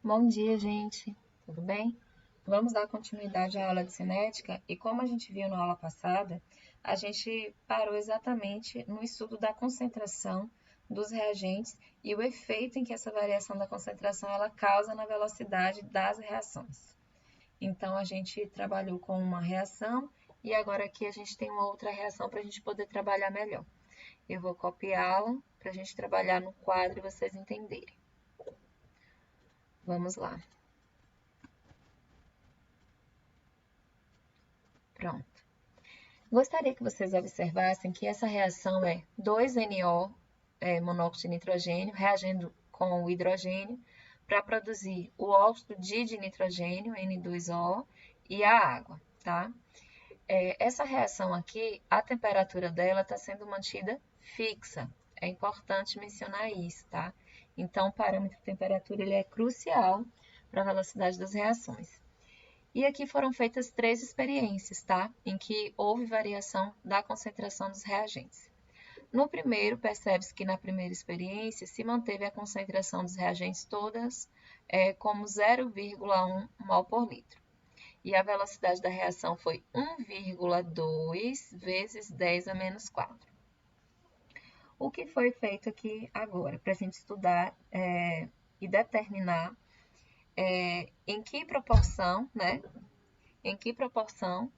Bom dia, gente. Tudo bem? Vamos dar continuidade à aula de cinética e como a gente viu na aula passada, a gente parou exatamente no estudo da concentração dos reagentes e o efeito em que essa variação da concentração ela causa na velocidade das reações. Então, a gente trabalhou com uma reação e agora aqui a gente tem uma outra reação para a gente poder trabalhar melhor. Eu vou copiá-la para a gente trabalhar no quadro e vocês entenderem. Vamos lá. Pronto. Gostaria que vocês observassem que essa reação é 2NO, monóxido de nitrogênio, reagindo com o hidrogênio para produzir o óxido de nitrogênio, N2O, e a água, tá? Essa reação aqui, a temperatura dela está sendo mantida fixa. É importante mencionar isso, tá? Então, o parâmetro de temperatura ele é crucial para a velocidade das reações. E aqui foram feitas 3 experiências, tá? Em que houve variação da concentração dos reagentes. No primeiro, percebe-se que na primeira experiência se manteve a concentração dos reagentes todas como 0,1 mol por litro. E a velocidade da reação foi 1,2 vezes 10 a menos 4. O que foi feito aqui agora, para a gente estudar e determinar em que proporção, né? Em que proporção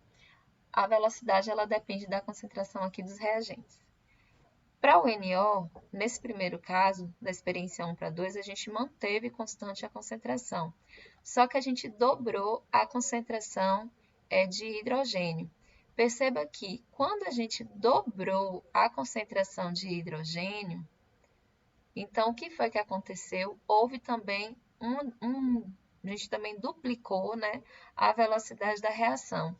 a velocidade ela depende da concentração aqui dos reagentes. Para o NO, nesse primeiro caso, da experiência 1 para 2, a gente manteve constante a concentração, só que a gente dobrou a concentração de hidrogênio. Perceba que quando a gente dobrou a concentração de hidrogênio, então o que foi que aconteceu? Houve também a gente também duplicou, né, a velocidade da reação.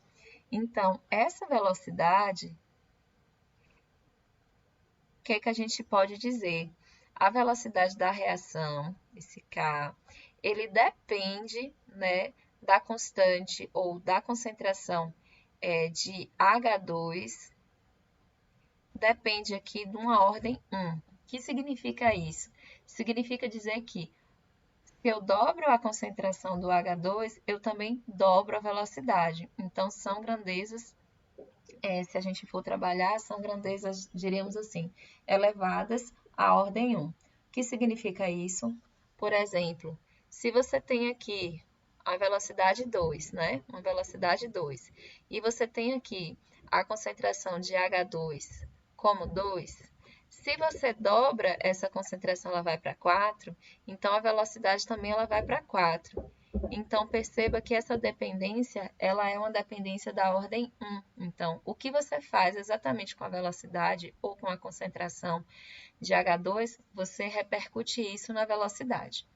Então, essa velocidade, o que é que a gente pode dizer? A velocidade da reação, esse K, ele depende, né, da constante ou da concentração de H2, depende aqui de uma ordem 1. O que significa isso? Significa dizer que se eu dobro a concentração do H2, eu também dobro a velocidade. Então, são grandezas, se a gente for trabalhar, são grandezas, diríamos assim, elevadas à ordem 1. O que significa isso? Por exemplo, se você tem aqui a velocidade 2, né? Uma velocidade 2, e você tem aqui a concentração de H2 como 2, se você dobra essa concentração, ela vai para 4, então a velocidade também ela vai para 4. Então, perceba que essa dependência, ela é uma dependência da ordem 1. Então, o que você faz exatamente com a velocidade ou com a concentração de H2, você repercute isso na velocidade.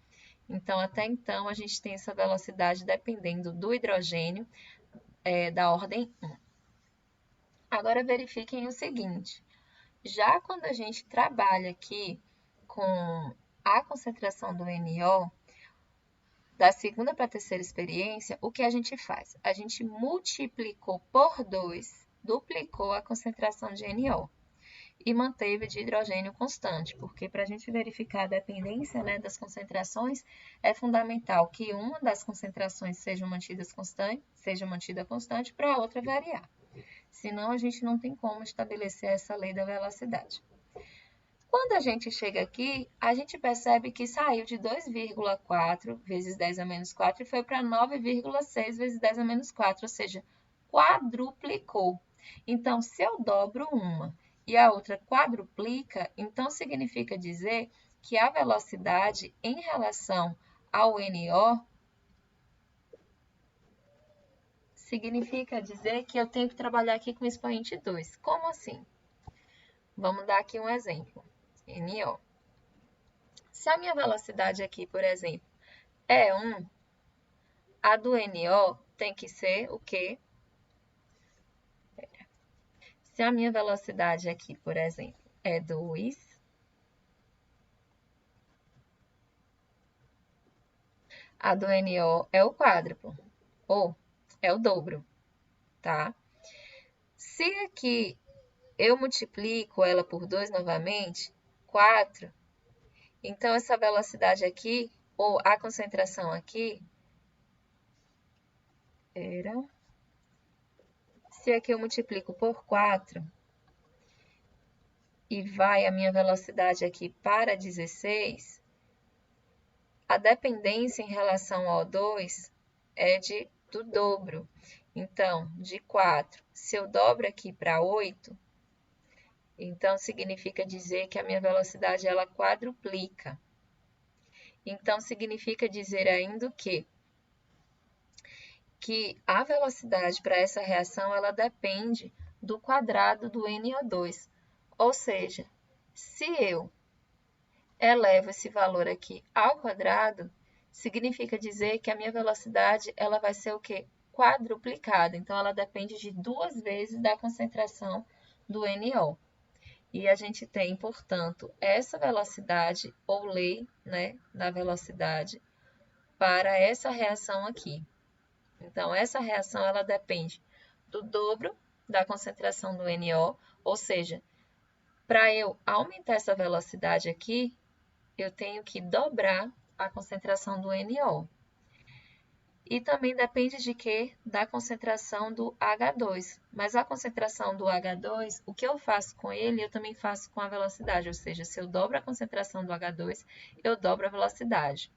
Então, até então, a gente tem essa velocidade dependendo do hidrogênio da ordem 1. Agora, verifiquem o seguinte. Já quando a gente trabalha aqui com a concentração do NO, da segunda para a terceira experiência, o que a gente faz? A gente multiplicou por 2, duplicou a concentração de NO e manteve de hidrogênio constante, porque para a gente verificar a dependência, né, das concentrações, é fundamental que uma das concentrações seja mantida constante para a outra variar. Senão, a gente não tem como estabelecer essa lei da velocidade. Quando a gente chega aqui, a gente percebe que saiu de 2,4 vezes 10 a menos 4 e foi para 9,6 vezes 10 a menos 4, ou seja, quadruplicou. Então, se eu dobro uma e a outra quadruplica, então significa dizer que a velocidade em relação ao NO significa dizer que eu tenho que trabalhar aqui com expoente 2. Como assim? Vamos dar aqui um exemplo. NO. Se a minha velocidade aqui, por exemplo, é 1, a do NO tem que ser o quê? Se a minha velocidade aqui, por exemplo, é 2, a do NO é o quádruplo, ou é o dobro, tá? Se aqui eu multiplico ela por 2 novamente, 4, então essa velocidade aqui ou a concentração aqui, se aqui eu multiplico por 4 e vai a minha velocidade aqui para 16, a dependência em relação ao O2 é do dobro. Então, de 4, se eu dobro aqui para 8, então significa dizer que a minha velocidade ela quadruplica. Então, significa dizer ainda o quê? Que a velocidade para essa reação ela depende do quadrado do NO2. Ou seja, se eu elevo esse valor aqui ao quadrado, significa dizer que a minha velocidade ela vai ser o quê? Quadruplicada. Então, ela depende de 2 vezes da concentração do NO. E a gente tem, portanto, essa velocidade ou lei, né, da velocidade para essa reação aqui. Então, essa reação ela depende do dobro da concentração do NO, ou seja, para eu aumentar essa velocidade aqui, eu tenho que dobrar a concentração do NO. E também depende de quê? Da concentração do H2. Mas a concentração do H2, o que eu faço com ele, eu também faço com a velocidade. Ou seja, se eu dobro a concentração do H2, eu dobro a velocidade.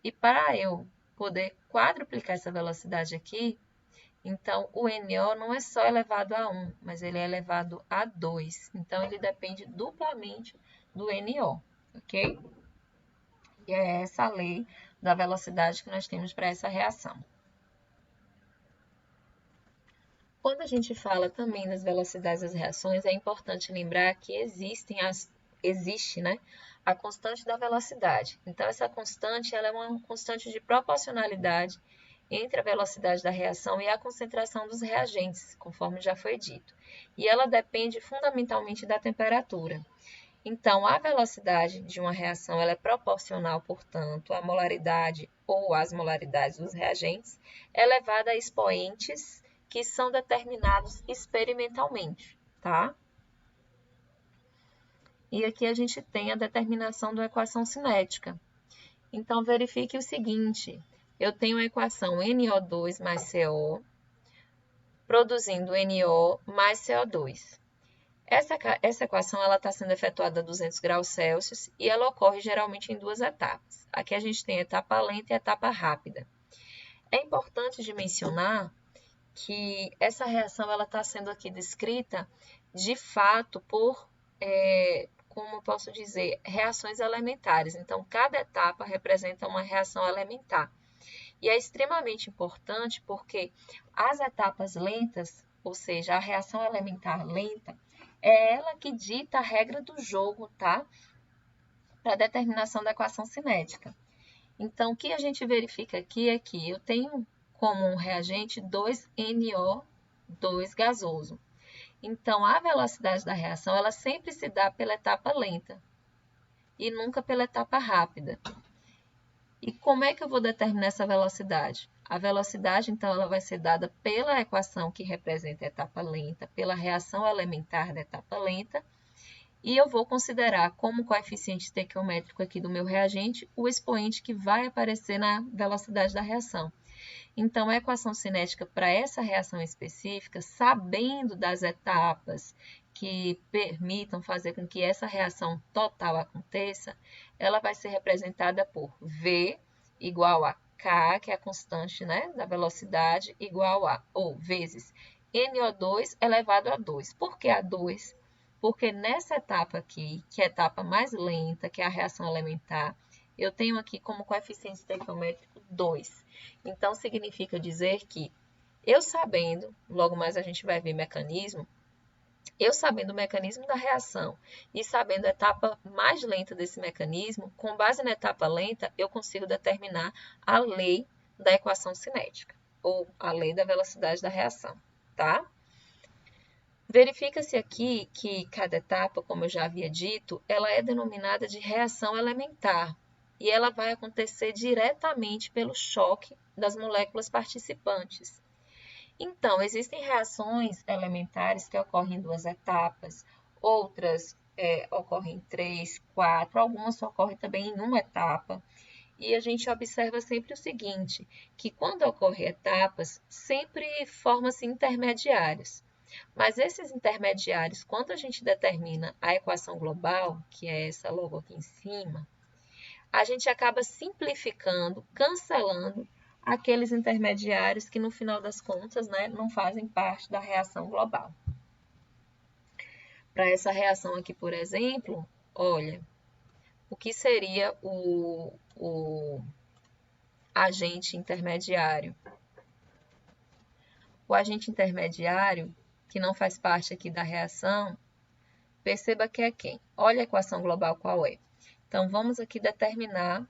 E para eu poder quadruplicar essa velocidade aqui, então o NO não é só elevado a 1, mas ele é elevado a 2. Então, ele depende duplamente do NO, ok? E é essa a lei da velocidade que nós temos para essa reação. Quando a gente fala também das velocidades das reações, é importante lembrar que existe, né, a constante da velocidade. Então, essa constante ela é uma constante de proporcionalidade entre a velocidade da reação e a concentração dos reagentes, conforme já foi dito. E ela depende fundamentalmente da temperatura. Então, a velocidade de uma reação ela é proporcional, portanto, à molaridade ou às molaridades dos reagentes, elevada a expoentes que são determinados experimentalmente, tá? E aqui a gente tem a determinação da equação cinética. Então, verifique o seguinte, eu tenho a equação NO2 mais CO, produzindo NO mais CO2. Essa equação está sendo efetuada a 200 graus Celsius e ela ocorre geralmente em 2 etapas. Aqui a gente tem a etapa lenta e a etapa rápida. É importante de mencionar que essa reação está sendo aqui descrita de fato por, como posso dizer, reações elementares. Então, cada etapa representa uma reação elementar. E é extremamente importante porque as etapas lentas, ou seja, a reação elementar lenta, é ela que dita a regra do jogo, tá? Para a determinação da equação cinética. Então, o que a gente verifica aqui é que eu tenho como um reagente 2NO2 gasoso. Então, a velocidade da reação, ela sempre se dá pela etapa lenta e nunca pela etapa rápida. E como é que eu vou determinar essa velocidade? A velocidade, então, ela vai ser dada pela equação que representa a etapa lenta, pela reação elementar da etapa lenta, e eu vou considerar como coeficiente estequiométrico aqui do meu reagente o expoente que vai aparecer na velocidade da reação. Então, a equação cinética para essa reação específica, sabendo das etapas que permitam fazer com que essa reação total aconteça, ela vai ser representada por V igual a K, que é a constante, né, da velocidade, igual a, ou vezes, NO2 elevado a 2. Por que a 2? Porque nessa etapa aqui, que é a etapa mais lenta, que é a reação elementar, eu tenho aqui como coeficiente estequiométrico 2. Então, significa dizer que eu sabendo, logo mais a gente vai ver mecanismo, eu sabendo o mecanismo da reação e sabendo a etapa mais lenta desse mecanismo, com base na etapa lenta, eu consigo determinar a lei da equação cinética, ou a lei da velocidade da reação, tá? Verifica-se aqui que cada etapa, como eu já havia dito, ela é denominada de reação elementar e ela vai acontecer diretamente pelo choque das moléculas participantes. Então, existem reações elementares que ocorrem em 2 etapas, outras ocorrem em 3, 4, algumas só ocorrem também em uma etapa. E a gente observa sempre o seguinte, que quando ocorrem etapas, sempre formam-se intermediários. Mas esses intermediários, quando a gente determina a equação global, que é essa logo aqui em cima, a gente acaba simplificando, cancelando aqueles intermediários que no final das contas, né, não fazem parte da reação global. Para essa reação aqui, por exemplo, olha, o que seria o agente intermediário? O agente intermediário, que não faz parte aqui da reação, perceba que é quem? Olha a equação global qual é. Então, vamos aqui determinar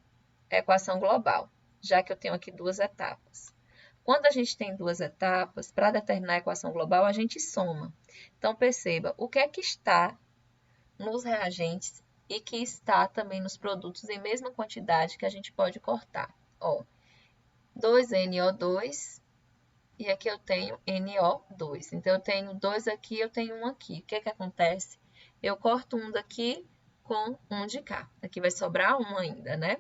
a equação global, já que eu tenho aqui duas etapas. Quando a gente tem duas etapas, para determinar a equação global, a gente soma. Então, perceba o que é que está nos reagentes e que está também nos produtos em mesma quantidade que a gente pode cortar. Ó, 2NO2 e aqui eu tenho NO2. Então, eu tenho 2 aqui, eu tenho 1 aqui. O que é que acontece? Eu corto um daqui com um de cá. Aqui vai sobrar um ainda, né?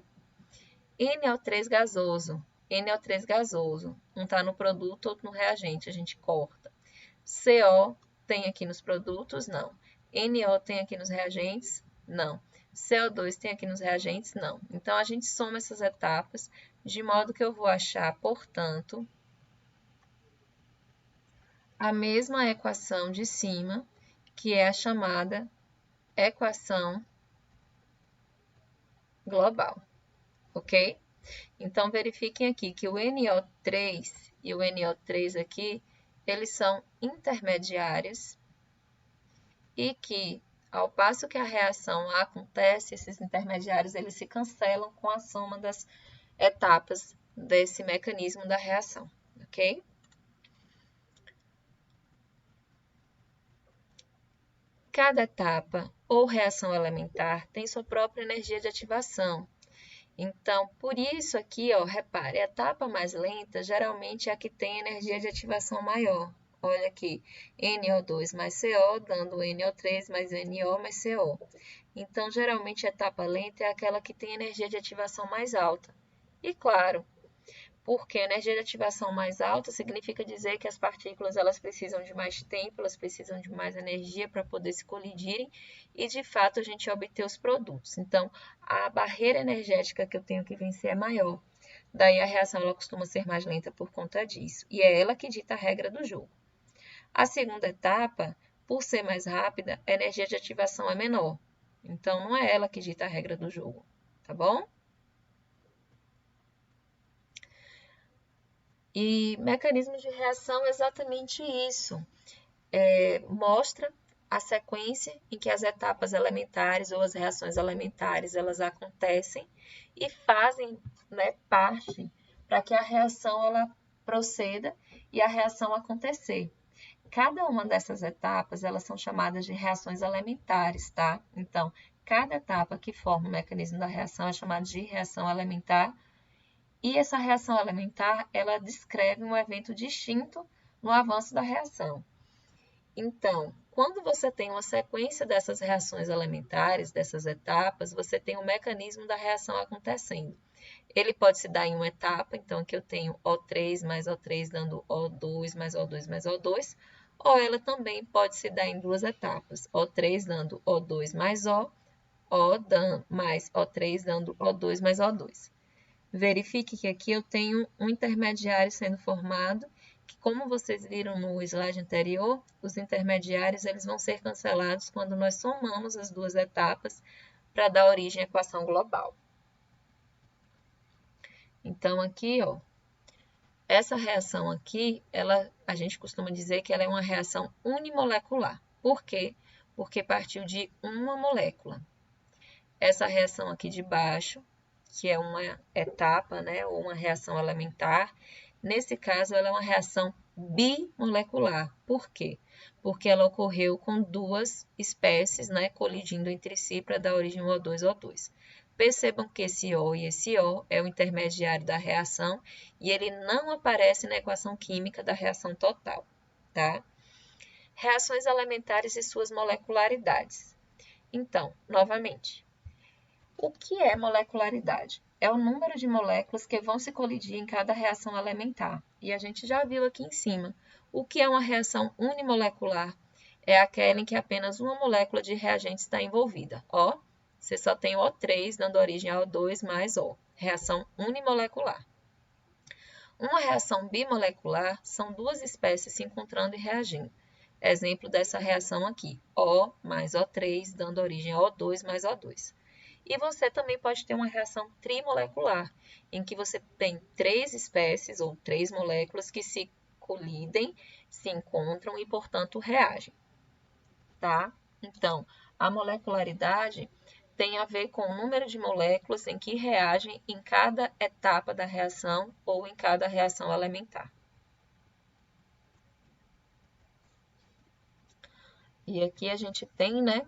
NO3 gasoso. NO3 gasoso. Um está no produto, outro no reagente. A gente corta. CO tem aqui nos produtos? Não. NO tem aqui nos reagentes? Não. CO2 tem aqui nos reagentes? Não. Então, a gente soma essas etapas de modo que eu vou achar, portanto, a mesma equação de cima, que é a chamada equação global, ok? Então, verifiquem aqui que o NO3 e o NO3 aqui, eles são intermediários e que, ao passo que a reação acontece, esses intermediários eles se cancelam com a soma das etapas desse mecanismo da reação, ok? Cada etapa ou reação elementar tem sua própria energia de ativação. Então, por isso aqui, ó, repare, a etapa mais lenta geralmente é a que tem energia de ativação maior. Olha aqui, NO2 mais CO, dando NO3 mais NO mais CO. Então, geralmente a etapa lenta é aquela que tem energia de ativação mais alta. E claro, porque a energia de ativação mais alta significa dizer que as partículas elas precisam de mais tempo, elas precisam de mais energia para poder se colidirem e, de fato, a gente obter os produtos. Então, a barreira energética que eu tenho que vencer é maior. Daí, a reação ela costuma ser mais lenta por conta disso. E é ela que dita a regra do jogo. A segunda etapa, por ser mais rápida, a energia de ativação é menor. Então, não é ela que dita a regra do jogo, tá bom? E mecanismos de reação é exatamente isso. Mostra a sequência em que as etapas elementares ou as reações elementares elas acontecem e fazem, né, parte para que a reação ela proceda e a reação acontecer. Cada uma dessas etapas elas são chamadas de reações elementares, tá? Então, cada etapa que forma o mecanismo da reação é chamada de reação elementar. E essa reação elementar, ela descreve um evento distinto no avanço da reação. Então, quando você tem uma sequência dessas reações elementares, dessas etapas, você tem um mecanismo da reação acontecendo. Ele pode se dar em uma etapa, então aqui eu tenho O3 mais O3 dando O2 mais O2 mais O2, ou ela também pode se dar em duas etapas, O3 dando O2 mais O mais O3 dando O2 mais O2. Verifique que aqui eu tenho um intermediário sendo formado, que como vocês viram no slide anterior, os intermediários eles vão ser cancelados quando nós somamos as duas etapas para dar origem à equação global. Então, aqui, ó, essa reação aqui, a gente costuma dizer que ela é uma reação unimolecular. Por quê? Porque partiu de uma molécula. Essa reação aqui de baixo, que é uma etapa, né, ou uma reação elementar. Nesse caso, ela é uma reação bimolecular. Por quê? Porque ela ocorreu com duas espécies, né, colidindo entre si para dar origem ao O2. Percebam que esse O e esse O é o intermediário da reação e ele não aparece na equação química da reação total, tá? Reações elementares e suas molecularidades. Então, novamente, o que é molecularidade? é o número de moléculas que vão se colidir em cada reação elementar. E a gente já viu aqui em cima. O que é uma reação unimolecular? É aquela em que apenas uma molécula de reagente está envolvida. Ó, você só tem O3 dando origem a O2 mais O. Reação unimolecular. Uma reação bimolecular são duas espécies se encontrando e reagindo. Exemplo dessa reação aqui, O mais O3 dando origem a O2 mais O2. E você também pode ter uma reação trimolecular, em que você tem três espécies ou três moléculas que se colidem, se encontram e, portanto, reagem. Tá? Então, a molecularidade tem a ver com o número de moléculas em que reagem em cada etapa da reação ou em cada reação elementar. E aqui a gente tem, né,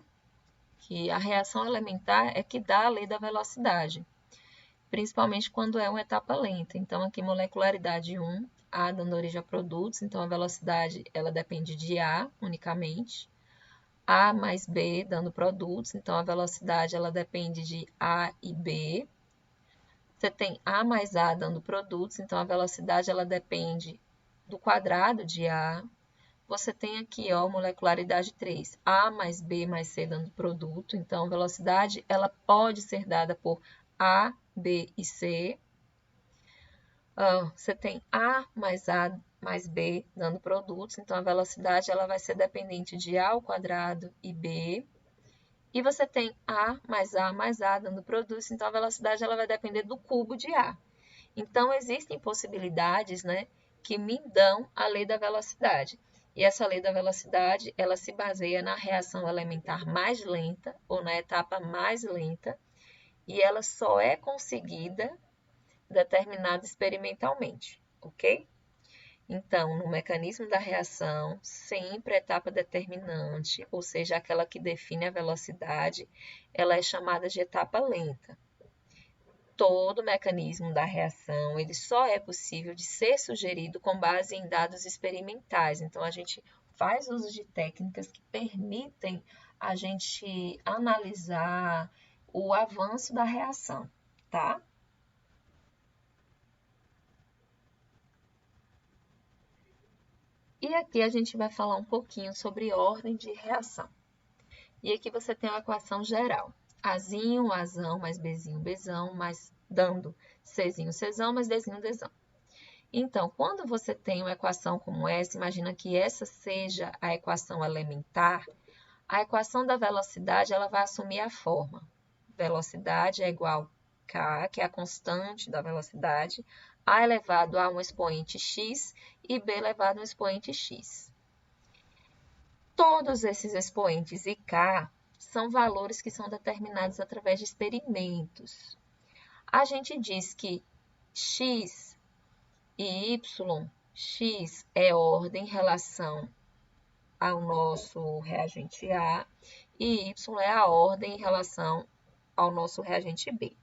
que a reação elementar é que dá a lei da velocidade, principalmente quando é uma etapa lenta. Então, aqui molecularidade 1, A dando origem a produtos, então a velocidade ela depende de A unicamente. A mais B dando produtos, então a velocidade ela depende de A e B. Você tem A mais A dando produtos, então a velocidade ela depende do quadrado de A. Você tem aqui, ó, molecularidade 3, A mais B mais C dando produto, então a velocidade ela pode ser dada por A, B e C. Você tem A mais B dando produtos, então a velocidade ela vai ser dependente de A ao quadrado e B. E você tem A mais A dando produtos, então a velocidade ela vai depender do cubo de A. Então, existem possibilidades, né, que me dão a lei da velocidade. E essa lei da velocidade, ela se baseia na reação elementar mais lenta, ou na etapa mais lenta, e ela só é conseguida determinada experimentalmente, ok? Então, no mecanismo da reação, sempre a etapa determinante, ou seja, aquela que define a velocidade, ela é chamada de etapa lenta. Todo mecanismo da reação, ele só é possível de ser sugerido com base em dados experimentais. Então, a gente faz uso de técnicas que permitem a gente analisar o avanço da reação, tá? E aqui a gente vai falar um pouquinho sobre ordem de reação. E aqui você tem a equação geral. Azinho, Azão, mais Bzinho, Bzão, mais dando Czinho, Czão, mais Dzinho, Dzão. Então, quando você tem uma equação como essa, imagina que essa seja a equação elementar, a equação da velocidade ela vai assumir a forma. Velocidade é igual a k, que é a constante da velocidade, a elevado a um expoente x e b elevado a um expoente x. Todos esses expoentes e k são valores que são determinados através de experimentos. A gente diz que x e y, x é ordem em relação ao nosso reagente A e y é a ordem em relação ao nosso reagente B.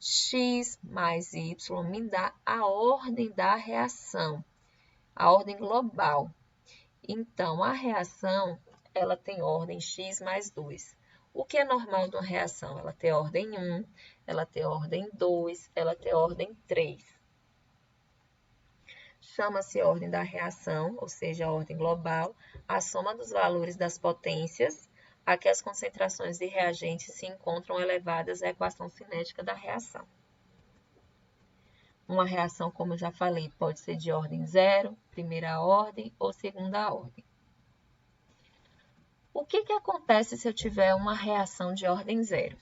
X mais y me dá a ordem da reação, a ordem global. Então, a reação, ela tem ordem x mais 2. O que é normal de uma reação? Ela tem ordem 1, ela tem ordem 2, ela tem ordem 3. Chama-se ordem da reação, ou seja, a ordem global, a soma dos valores das potências a que as concentrações de reagentes se encontram elevadas à equação cinética da reação. Uma reação, como eu já falei, pode ser de ordem 0, primeira ordem ou segunda ordem. O que acontece se eu tiver uma reação de ordem 0?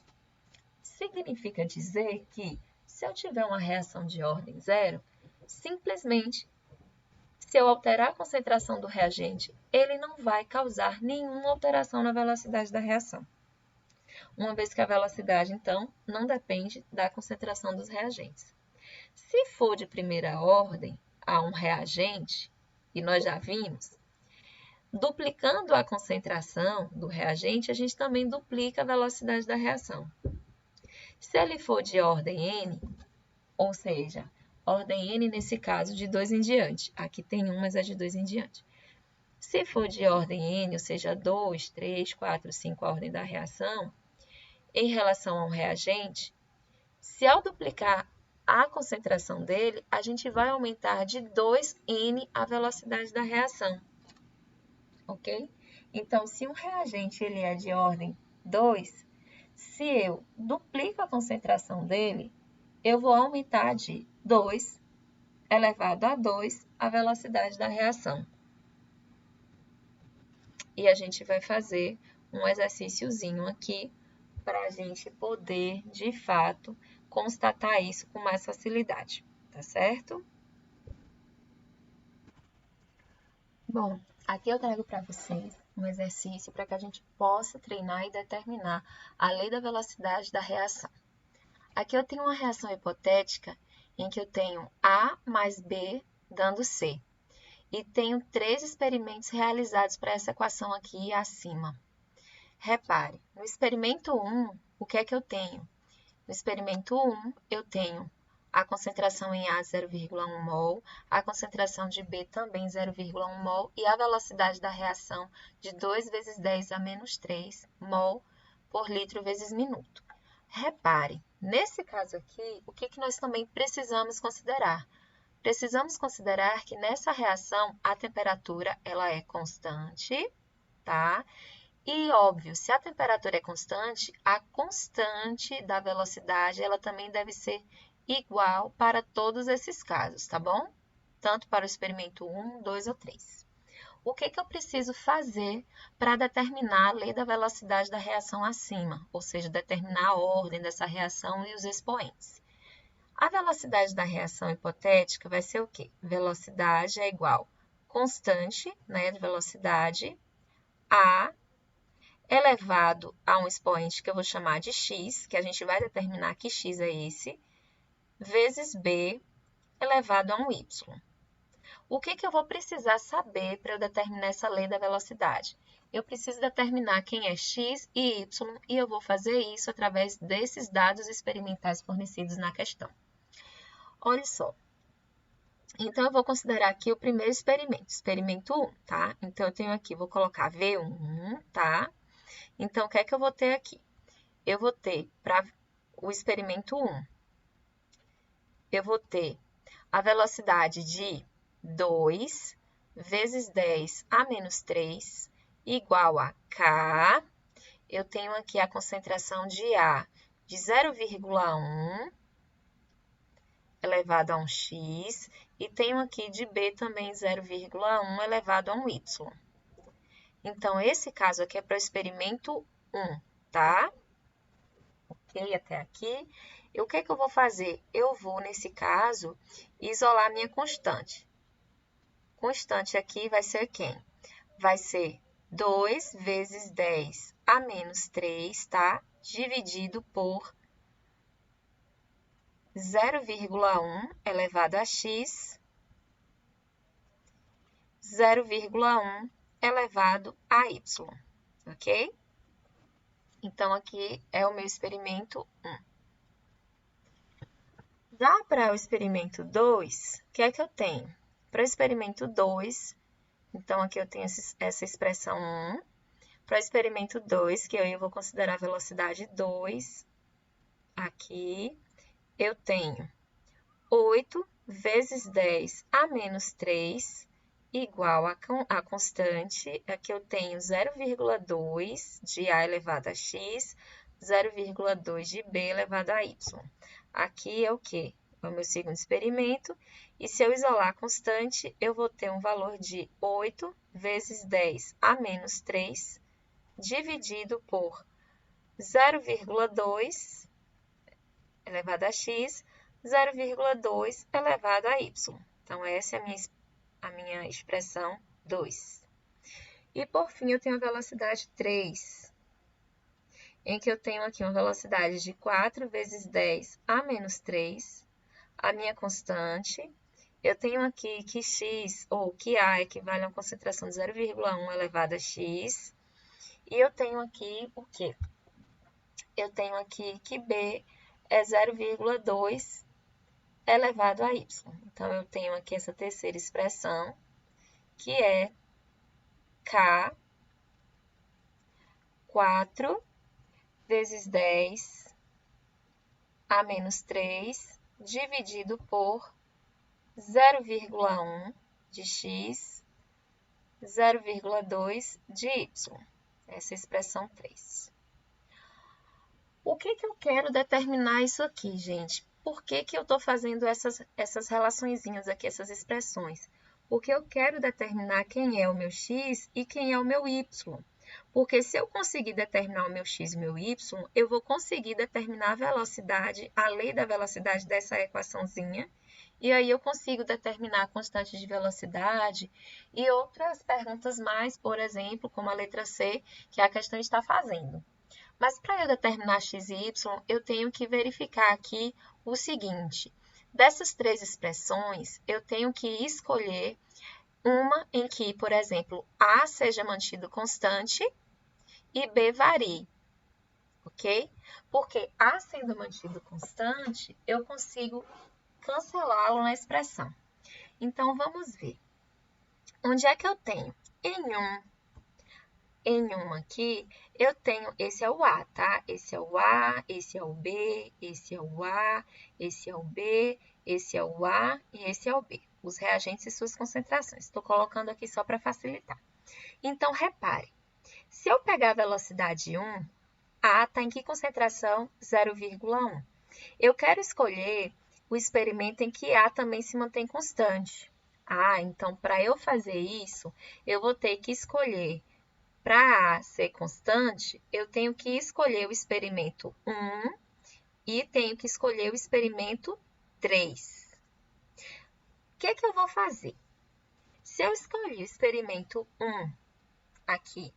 Significa dizer que, se eu tiver uma reação de ordem 0, simplesmente, se eu alterar a concentração do reagente, ele não vai causar nenhuma alteração na velocidade da reação. Uma vez que a velocidade, então, não depende da concentração dos reagentes. Se for de primeira ordem a um reagente, e nós já vimos, duplicando a concentração do reagente, a gente também duplica a velocidade da reação. Se ele for de ordem n, ou seja, ordem n nesse caso de 2 em diante, aqui tem 1, mas é de 2 em diante. Se for de ordem n, ou seja, 2, 3, 4, 5, a ordem da reação, em relação ao reagente, Se ao duplicar a concentração dele, a gente vai aumentar de 2N a velocidade da reação, ok? Então, se um reagente ele é de ordem 2, se eu duplico a concentração dele, eu vou aumentar de 2 elevado a 2 a velocidade da reação. E a gente vai fazer um exercíciozinho aqui para a gente poder, de fato, constatar isso com mais facilidade, tá certo? Bom, aqui eu trago para vocês um exercício para que a gente possa treinar e determinar a lei da velocidade da reação. Aqui eu tenho uma reação hipotética em que eu tenho A mais B dando C. E tenho 3 experimentos realizados para essa equação aqui acima. Repare, no experimento 1, o que é que eu tenho? No experimento 1, eu tenho a concentração em A 0,1 mol, a concentração de B também 0,1 mol e a velocidade da reação de 2 vezes 10 a menos 3 mol por litro vezes minuto. Repare, nesse caso aqui, o que nós também precisamos considerar? Precisamos considerar que nessa reação a temperatura ela é constante, tá? E óbvio, se a temperatura é constante, a constante da velocidade ela também deve ser igual para todos esses casos, tá bom? Tanto para o experimento 1, 2 ou 3. O que eu preciso fazer para determinar a lei da velocidade da reação acima, ou seja, determinar a ordem dessa reação e os expoentes? A velocidade da reação hipotética vai ser o quê? Velocidade é igual constante, né, de velocidade, A elevado a um expoente que eu vou chamar de x, que a gente vai determinar que x é esse, vezes B elevado a um y. O que eu vou precisar saber para eu determinar essa lei da velocidade? Eu preciso determinar quem é x e y, e eu vou fazer isso através desses dados experimentais fornecidos na questão. Olha só. Então, eu vou considerar aqui o primeiro experimento 1, tá? Então, eu tenho aqui, vou colocar V1, tá? Então, o que é que eu vou ter aqui? Eu vou ter, para o experimento 1, eu vou ter a velocidade de 2 vezes 10 a menos 3 igual a K. Eu tenho aqui a concentração de A de 0,1 elevado a um x, e tenho aqui de B também 0,1 elevado a um y. Então, esse caso aqui é para o experimento 1, tá? Ok, até aqui. E o que eu vou fazer? Eu vou, nesse caso, isolar a minha constante. Constante aqui vai ser quem? Vai ser 2 vezes 10 a menos 3, tá? Dividido por 0,1 elevado a x, 0,1 elevado a y, ok? Então, aqui é o meu experimento 1. Já para o experimento 2, o que é que eu tenho? Para o experimento 2, então aqui eu tenho essa expressão 1. Para o experimento 2, que eu vou considerar a velocidade 2, aqui, eu tenho 8 vezes 10 a menos 3 igual a constante, aqui eu tenho 0,2 de A elevado a x, 0,2 de B elevado a y. Aqui é o quê? É o meu segundo experimento, e se eu isolar a constante, eu vou ter um valor de 8 vezes 10 a menos 3, dividido por 0,2 elevado a x, 0,2 elevado a y. Então, essa é a minha expressão 2. E, por fim, eu tenho a velocidade 3, em que eu tenho aqui uma velocidade de 4 vezes 10 a menos 3, a minha constante. Eu tenho aqui que x, ou que A, equivale a uma concentração de 0,1 elevado a x. E eu tenho aqui o quê? Eu tenho aqui que B é 0,2 elevado a y. Então, eu tenho aqui essa terceira expressão, que é K 4 vezes 10 a menos 3 dividido por 0,1 de x, 0,2 de y. Essa é a expressão 3. O que eu quero determinar isso aqui, gente? Por que eu estou fazendo essas relaçõezinhas aqui, essas expressões? Porque eu quero determinar quem é o meu x e quem é o meu y. Porque se eu conseguir determinar o meu x e o meu y, eu vou conseguir determinar a velocidade, a lei da velocidade dessa equaçãozinha, e aí eu consigo determinar a constante de velocidade e outras perguntas mais, por exemplo, como a letra C, que a questão está fazendo. Mas para eu determinar x e y, eu tenho que verificar aqui o seguinte. Dessas três expressões, eu tenho que escolher uma em que, por exemplo, A seja mantido constante e B varie, ok? Porque A sendo mantido constante, eu consigo cancelá-lo na expressão. Então, vamos ver. Onde é que eu tenho? Em um aqui, eu tenho, esse é o A, tá? Esse é o A, esse é o B, esse é o A, esse é o B, esse é o A e esse é o B. Os reagentes e suas concentrações. Estou colocando aqui só para facilitar. Então, repare, se eu pegar a velocidade 1, A está em que concentração? 0,1. Eu quero escolher o experimento em que A também se mantém constante. Então, para eu fazer isso, eu vou ter que escolher, para A ser constante, eu tenho que escolher o experimento 1 e tenho que escolher o experimento 3. O que eu vou fazer? Se eu escolhi o experimento 1 aqui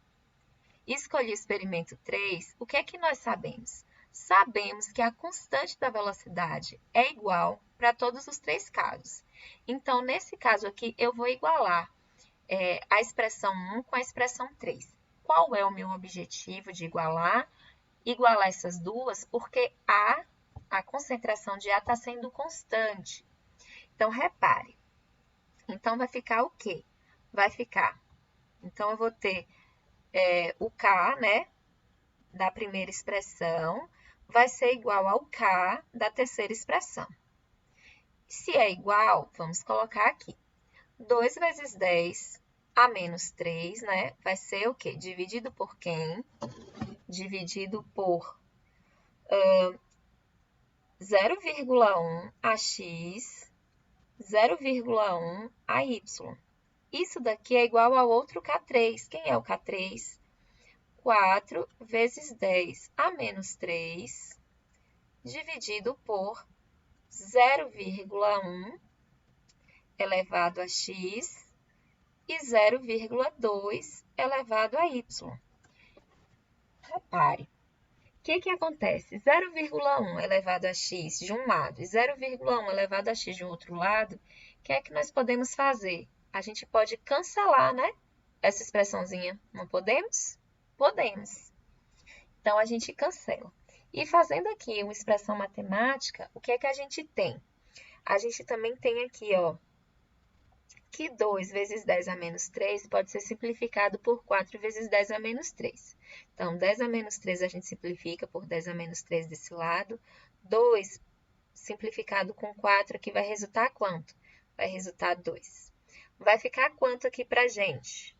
e escolhi o experimento 3, o que nós sabemos? Sabemos que a constante da velocidade é igual para todos os três casos. Então, nesse caso aqui, eu vou igualar a expressão 1 com a expressão 3. Qual é o meu objetivo de igualar? Igualar essas duas, porque a concentração de A está sendo constante. Então, repare. Então, vai ficar o quê? Vai ficar. Então, eu vou ter o K, né, da primeira expressão, vai ser igual ao K da terceira expressão. Se é igual, vamos colocar aqui. 2 vezes 10 a menos 3, né? Vai ser o quê? Dividido por quem? Dividido por 0,1 a x, 0,1 a y. Isso daqui é igual ao outro K3. Quem é o K3? 4 vezes 10 a menos 3, dividido por 0,1 elevado a x e 0,2 elevado a y. Repare, o que acontece? 0,1 elevado a x de um lado e 0,1 elevado a x de outro lado, o que é que nós podemos fazer? A gente pode cancelar, né? Essa expressãozinha. Não podemos? Podemos. Então, a gente cancela. E fazendo aqui uma expressão matemática, o que é que a gente tem? A gente também tem aqui, ó, que 2 vezes 10 a menos 3 pode ser simplificado por 4 vezes 10 a menos 3. Então, 10 a menos 3 a gente simplifica por 10 a menos 3 desse lado. 2 simplificado com 4 aqui vai resultar quanto? Vai resultar 2. Vai ficar quanto aqui pra gente?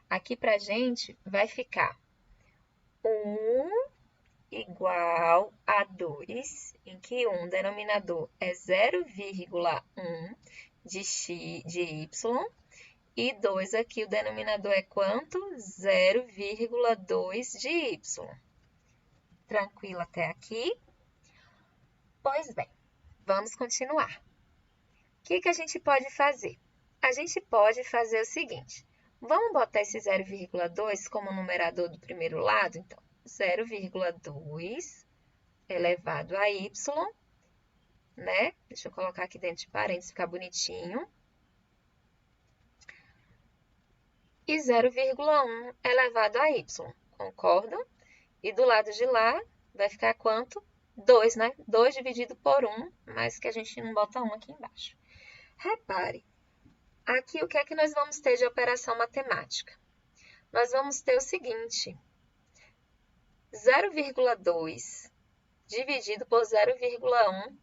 Aqui pra gente vai ficar 1 igual a 2, em que 1 denominador é 0,1 de y, e 2 aqui o denominador é quanto? 0,2 de y. Tranquilo até aqui? Pois bem, vamos continuar. O que a gente pode fazer? A gente pode fazer o seguinte, vamos botar esse 0,2 como numerador do primeiro lado? Então, 0,2 elevado a y, né? Deixa eu colocar aqui dentro de parênteses, ficar bonitinho. E 0,1 elevado a y, concordam? E do lado de lá vai ficar quanto? 2, né? 2 dividido por 1, mas que a gente não bota 1 aqui embaixo. Repare, aqui o que é que nós vamos ter de operação matemática? Nós vamos ter o seguinte, 0,2 dividido por 0,1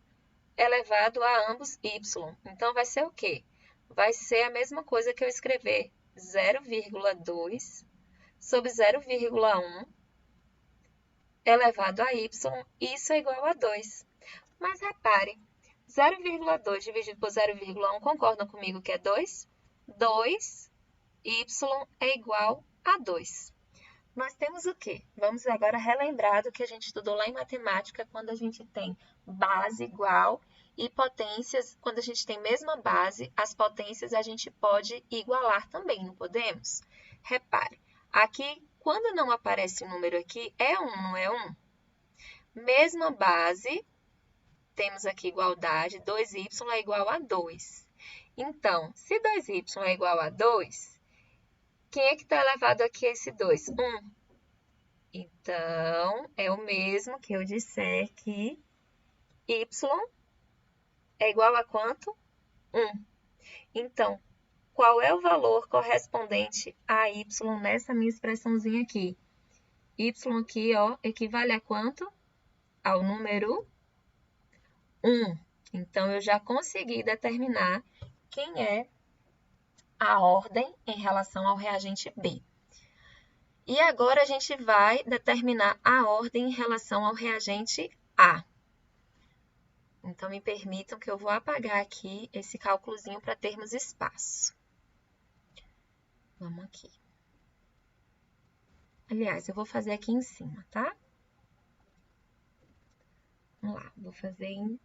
elevado a ambos y. Então, vai ser o quê? Vai ser a mesma coisa que eu escrever 0,2 sobre 0,1 elevado a y, isso é igual a 2. Mas repare, 0,2 dividido por 0,1, concordam comigo que é 2? 2, y é igual a 2. Nós temos o quê? Vamos agora relembrar do que a gente estudou lá em matemática, quando a gente tem base igual e potências, quando a gente tem mesma base, as potências a gente pode igualar também, não podemos? Repare, aqui, quando não aparece o número aqui, é 1, não é 1? Mesma base, temos aqui igualdade, 2y é igual a 2. Então, se 2y é igual a 2, quem é que está elevado aqui a esse 2? 1. Então, é o mesmo que eu disser que y é igual a quanto? 1. Então, qual é o valor correspondente a y nessa minha expressãozinha aqui? Y aqui, ó, equivale a quanto? Ao número 1. Então, eu já consegui determinar quem é a ordem em relação ao reagente B. E agora a gente vai determinar a ordem em relação ao reagente A. Então, me permitam que eu vou apagar aqui esse cálculozinho para termos espaço. Vamos aqui. Aliás, eu vou fazer aqui em cima, tá? Vamos lá, vou fazer em...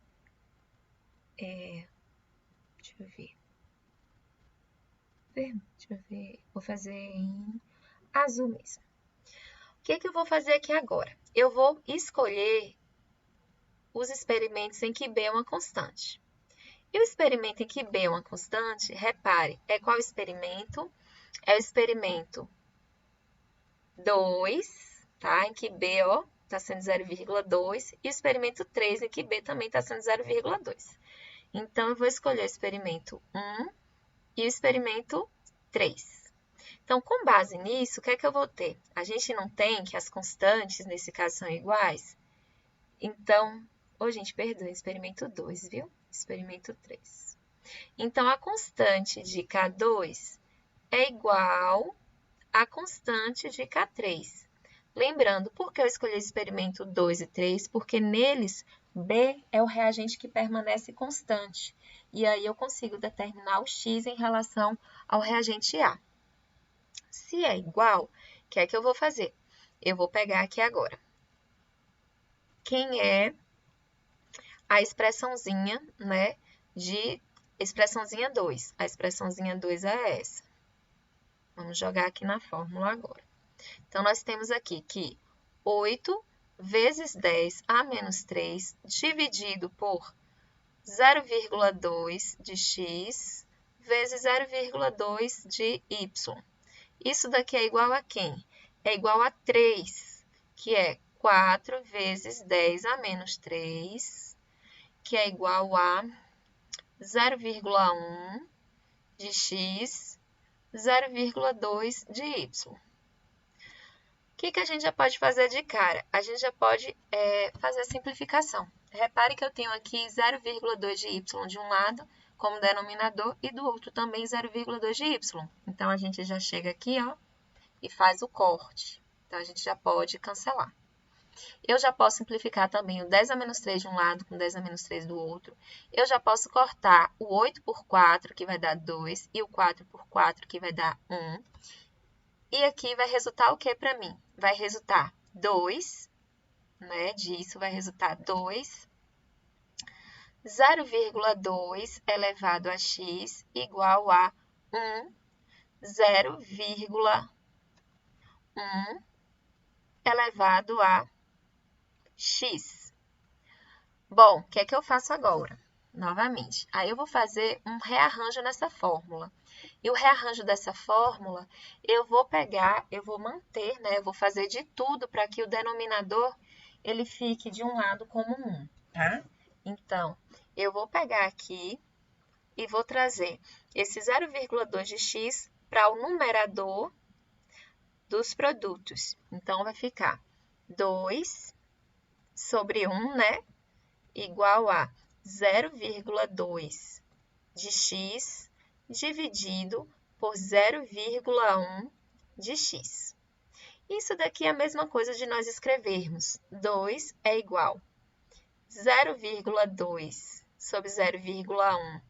deixa eu ver. Vou fazer em azul mesmo. O que eu vou fazer aqui agora? Eu vou escolher os experimentos em que B é uma constante. E o experimento em que B é uma constante, repare, é qual experimento? É o experimento 2, tá? Em que B, ó, está sendo 0,2. E o experimento 3, em que B também está sendo 0,2. Então, eu vou escolher o experimento 1 e o experimento 3. Então, com base nisso, o que é que eu vou ter? A gente não tem que as constantes, nesse caso, são iguais? Então, gente, perdoe, experimento 2, viu? Experimento 3. Então, a constante de K2 é igual à constante de K3. Lembrando, por que eu escolhi experimento 2 e 3? Porque neles, B é o reagente que permanece constante. E aí, eu consigo determinar o X em relação ao reagente A. Se é igual, o que é que eu vou fazer? Eu vou pegar aqui agora. Quem é a expressãozinha, né, de expressãozinha 2. A expressãozinha 2 é essa. Vamos jogar aqui na fórmula agora. Então, nós temos aqui que 8 vezes 10 a menos 3 dividido por 0,2 de x vezes 0,2 de y. Isso daqui é igual a quem? É igual a 3, que é 4 vezes 10 a menos 3, que é igual a 0,1 de x, 0,2 de y. O que a gente já pode fazer de cara? A gente já pode fazer a simplificação. Repare que eu tenho aqui 0,2 de y de um lado como denominador e do outro também 0,2 de y. Então, a gente já chega aqui, ó, e faz o corte. Então, a gente já pode cancelar. Eu já posso simplificar também o 10 a menos 3 de um lado com 10 a menos 3 do outro. Eu já posso cortar o 8 por 4, que vai dar 2, e o 4 por 4, que vai dar 1. E aqui vai resultar o que para mim? Vai resultar 2, né? Disso vai resultar 2. 0,2 elevado a x igual a 1, 0,1 elevado a x. Bom, o que é que eu faço agora? Novamente, aí eu vou fazer um rearranjo nessa fórmula. E o rearranjo dessa fórmula, eu vou pegar, eu vou manter, né? Eu vou fazer de tudo para que o denominador, ele fique de um lado como 1, tá? Então, eu vou pegar aqui e vou trazer esse 0,2 de x para o numerador dos produtos. Então, vai ficar 2 sobre 1, né? Igual a 0,2 de x dividido por 0,1 de x. Isso daqui é a mesma coisa de nós escrevermos 2 é igual 0,2 sobre 0,1,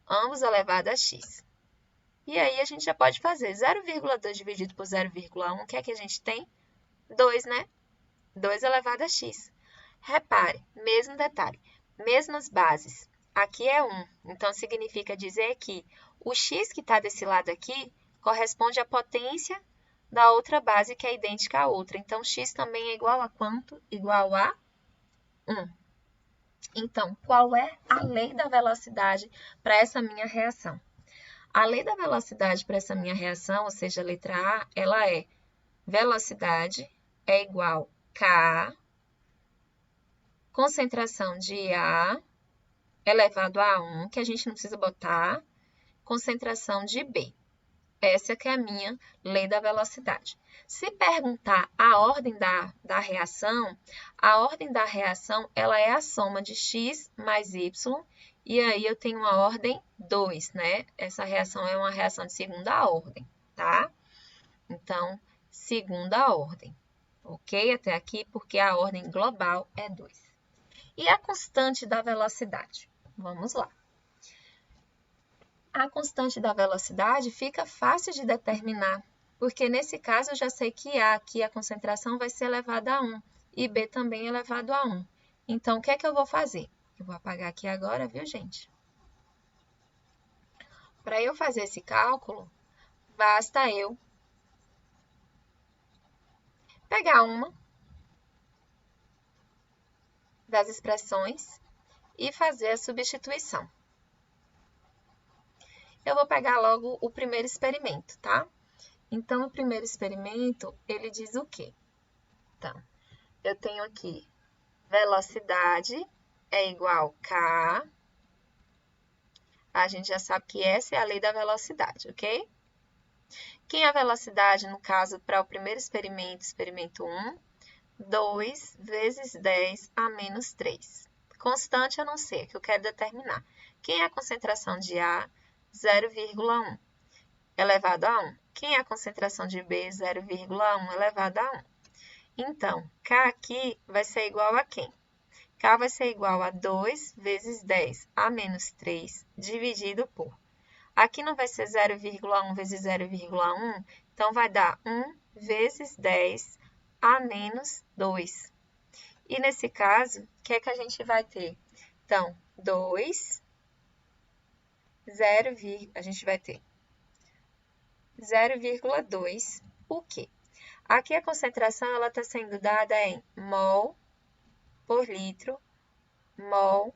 ambos elevado a x. E aí, a gente já pode fazer 0,2 dividido por 0,1, o que é que a gente tem? 2, né? 2 elevado a x. Repare, mesmo detalhe, mesmas bases. Aqui é 1, então significa dizer que o x que está desse lado aqui corresponde à potência da outra base que é idêntica à outra. Então, x também é igual a quanto? Igual a 1. Então, qual é a lei da velocidade para essa minha reação? A lei da velocidade para essa minha reação, ou seja, a letra A, ela é velocidade é igual K, concentração de A elevado a 1, que a gente não precisa botar, concentração de B. Essa que é a minha lei da velocidade. Se perguntar a ordem da reação, a ordem da reação ela é a soma de x mais y, e aí eu tenho uma ordem 2, né? Essa reação é uma reação de segunda ordem, tá? Então, segunda ordem, ok? Até aqui, porque a ordem global é 2. E a constante da velocidade? Vamos lá. A constante da velocidade fica fácil de determinar, porque nesse caso eu já sei que A, aqui a concentração vai ser elevada a 1 e B também elevado a 1. Então, o que é que eu vou fazer? Eu vou apagar aqui agora, viu, gente? Para eu fazer esse cálculo, basta eu pegar uma das expressões e fazer a substituição. Eu vou pegar logo o primeiro experimento, tá? Então, o primeiro experimento, ele diz o quê? Então, eu tenho aqui velocidade é igual K. A gente já sabe que essa é a lei da velocidade, ok? Quem é a velocidade, no caso, para o primeiro experimento, experimento 1? 2 vezes 10 a menos 3. Constante eu não sei, é que eu quero determinar. Quem é a concentração de A? 0,1 elevado a 1. Quem é a concentração de B? 0,1 elevado a 1. Então, K aqui vai ser igual a quem? K vai ser igual a 2 vezes 10 a menos 3 dividido por. Aqui não vai ser 0,1 vezes 0,1, então vai dar 1 vezes 10 a menos 2. E nesse caso, o que é que a gente vai ter? Então, 2, 0, a gente vai ter 0,2, o quê? Aqui a concentração ela está sendo dada em mol por litro, mol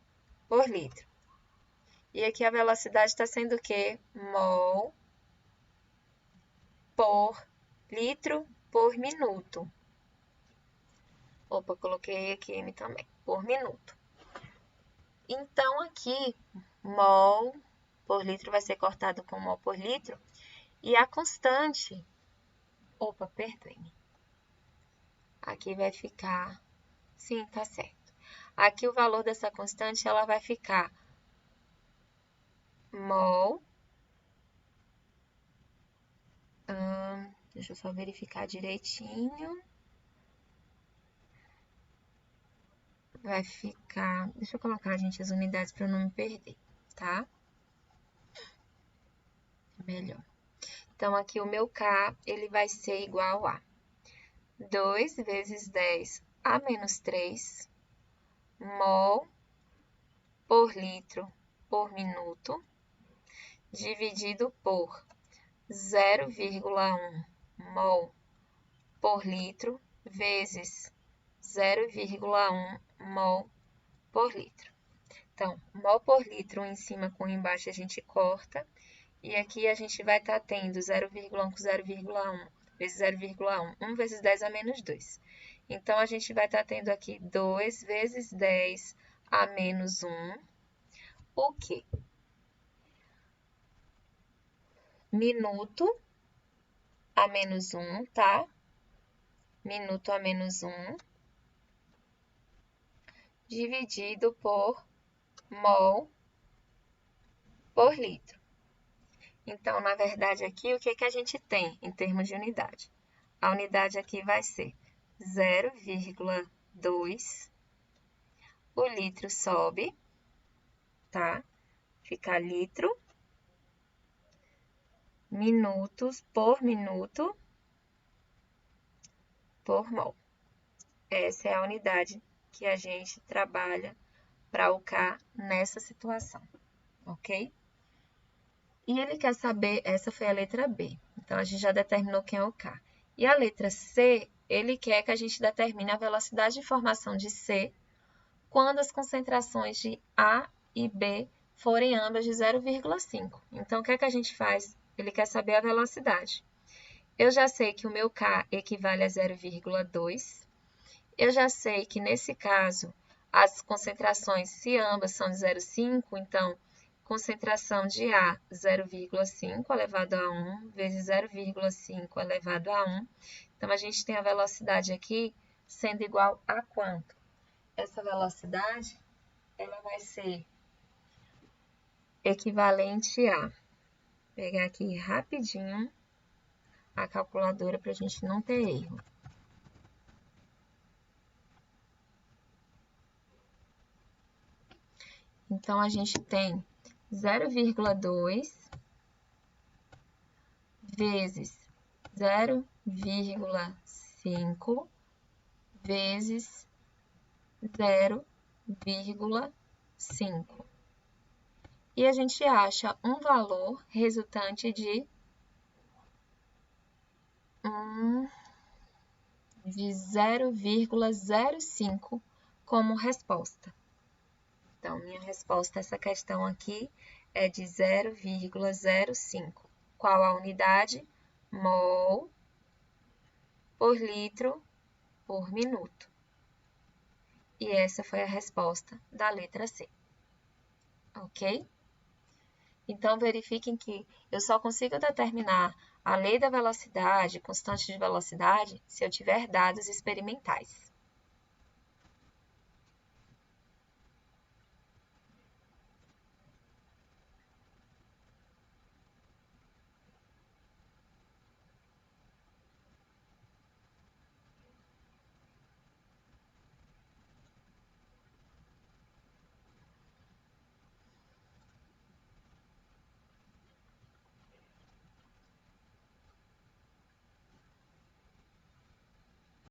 por litro. E aqui a velocidade está sendo o quê? Mol por litro por minuto. Opa, coloquei aqui M também, por minuto. Então, aqui, mol por litro vai ser cortado com mol por litro. E a constante, opa, perdoe-me. Aqui vai ficar, sim, tá certo. Aqui o valor dessa constante, ela vai ficar mol, deixa eu só verificar direitinho. Vai ficar, deixa eu colocar, gente, as unidades para eu não me perder, tá? Melhor. Então, aqui o meu K, ele vai ser igual a 2 vezes 10 a menos 3 mol por litro por minuto, dividido por 0,1 mol por litro, vezes 0,1 mol por litro. Então, mol por litro, um em cima com um embaixo, a gente corta. E aqui a gente vai estar tendo 0,1 com 0,1 vezes 0,1. 1 vezes 10 a menos 2. Então, a gente vai estar tendo aqui 2 vezes 10 a menos 1. O quê? Minuto a menos 1, tá? Minuto a menos 1. dividido por mol por litro. Então, na verdade, aqui, o que que a gente tem em termos de unidade? A unidade aqui vai ser 0,2. O litro sobe, tá? Fica litro, minutos por minuto, por mol. Essa é a unidade que a gente trabalha para o K nessa situação, ok? E ele quer saber, essa foi a letra B, então a gente já determinou quem é o K. E a letra C, ele quer que a gente determine a velocidade de formação de C quando as concentrações de A e B forem ambas de 0,5. Então, o que é que a gente faz? Ele quer saber a velocidade. Eu já sei que o meu K equivale a 0,2. Eu já sei que, nesse caso, as concentrações, se ambas são de 0,5, então, concentração de A, 0,5 elevado a 1, vezes 0,5 elevado a 1. Então, a gente tem a velocidade aqui sendo igual a quanto? Essa velocidade, ela vai ser equivalente a... Vou pegar aqui rapidinho a calculadora para a gente não ter erro. Então, a gente tem 0,2 vezes 0,5 vezes 0,5. E a gente acha um valor resultante de 0,05 como resposta. Então, minha resposta a essa questão aqui é de 0,05. Qual a unidade? Mol por litro por minuto. E essa foi a resposta da letra C. Ok? Então, verifiquem que eu só consigo determinar a lei da velocidade, constante de velocidade, se eu tiver dados experimentais.